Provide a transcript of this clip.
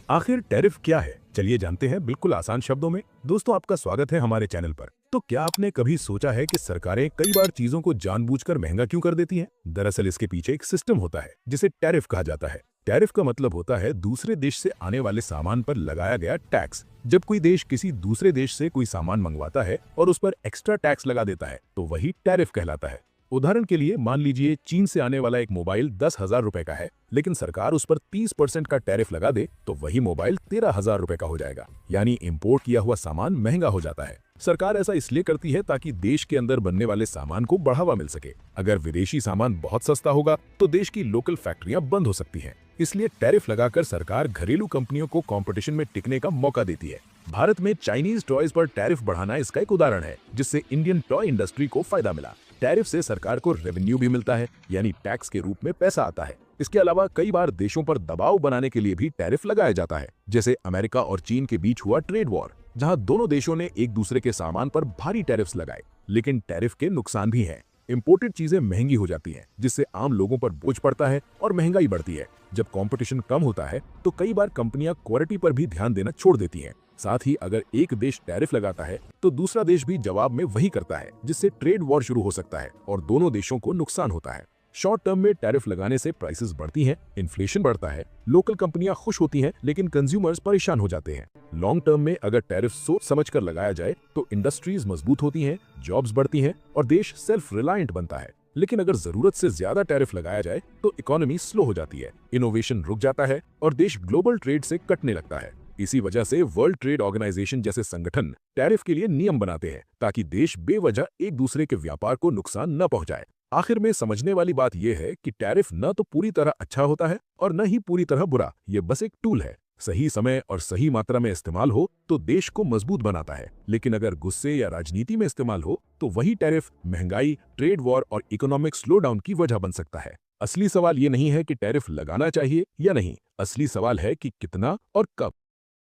आखिर टैरिफ क्या है? चलिए जानते हैं बिल्कुल आसान शब्दों में। दोस्तों, आपका स्वागत है हमारे चैनल पर। तो क्या आपने कभी सोचा है कि सरकारें कई बार चीजों को जानबूझकर महंगा क्यों कर देती हैं? दरअसल इसके पीछे एक सिस्टम होता है जिसे टैरिफ कहा जाता है। टैरिफ का मतलब होता है दूसरे देश से आने वाले सामान पर लगाया गया टैक्स। जब कोई देश किसी दूसरे देश से कोई सामान मंगवाता है और उस पर एक्स्ट्रा टैक्स लगा देता है तो वही टैरिफ कहलाता है। उदाहरण के लिए मान लीजिए चीन से आने वाला एक मोबाइल 10,000 रुपए का है, लेकिन सरकार उस पर 30% का टैरिफ लगा दे तो वही मोबाइल 13,000 रुपए का हो जाएगा। यानी इंपोर्ट किया हुआ सामान महंगा हो जाता है। सरकार ऐसा इसलिए करती है ताकि देश के अंदर बनने वाले सामान को बढ़ावा मिल सके। अगर विदेशी सामान बहुत सस्ता होगा तो देश की लोकल फैक्ट्रियां बंद हो सकती हैं। इसलिए टैरिफ लगाकर सरकार घरेलू कंपनियों को कंपटीशन में टिकने का मौका देती है। भारत में चाइनीज टॉयज पर टैरिफ बढ़ाना इसका एक उदाहरण है, जिससे इंडियन टॉय इंडस्ट्री को फायदा मिला। टैरिफ से सरकार को रेवेन्यू भी मिलता है, यानी टैक्स के रूप में पैसा आता है। इसके अलावा कई बार देशों पर दबाव बनाने के लिए भी टैरिफ लगाया जाता है, जैसे अमेरिका और चीन के बीच हुआ ट्रेड वॉर, जहां दोनों देशों ने एक दूसरे के सामान पर भारी टैरिफ्स लगाए। लेकिन टैरिफ के नुकसान भी हैं। इंपोर्टेड चीजें महंगी हो जाती हैं, जिससे आम लोगों पर बोझ पड़ता है और महंगाई बढ़ती है। जब कंपटीशन कम होता है तो कई बार कंपनियां क्वालिटी पर भी ध्यान देना छोड़ देती हैं। साथ ही अगर एक देश टैरिफ लगाता है तो दूसरा देश भी जवाब में वही करता है, जिससे ट्रेड वॉर शुरू हो सकता है और दोनों देशों को नुकसान होता है। शॉर्ट टर्म में टैरिफ लगाने से प्राइसेस बढ़ती हैं, इन्फ्लेशन बढ़ता है, लोकल कंपनियां खुश होती हैं लेकिन कंज्यूमर्स परेशान हो जाते हैं। लॉन्ग टर्म में अगर टैरिफ सोच समझकर लगाया जाए तो इंडस्ट्रीज मजबूत होती हैं, जॉब्स बढ़ती हैं और देश सेल्फ रिलायंट बनता है। लेकिन अगर जरूरत से ज्यादा टैरिफ लगाया जाए तो इकोनॉमी स्लो हो जाती है, इनोवेशन रुक जाता है और देश ग्लोबल ट्रेड से कटने लगता है। इसी वजह से वर्ल्ड ट्रेड ऑर्गेनाइजेशन जैसे संगठन टैरिफ के लिए नियम बनाते हैं ताकि देश बेवजह एक दूसरे के व्यापार को नुकसान न पहुंचाए। आखिर में समझने वाली बात यह है कि टैरिफ न तो पूरी तरह अच्छा होता है और न ही पूरी तरह बुरा। ये बस एक टूल है। सही समय और सही मात्रा में इस्तेमाल हो तो देश को मजबूत बनाता है, लेकिन अगर गुस्से या राजनीति में इस्तेमाल हो तो वही टैरिफ महंगाई, ट्रेड वॉर और इकोनॉमिक स्लो डाउन की वजह बन सकता है। असली सवाल ये नहीं है कि टैरिफ लगाना चाहिए या नहीं, असली सवाल है कि कितना और कब।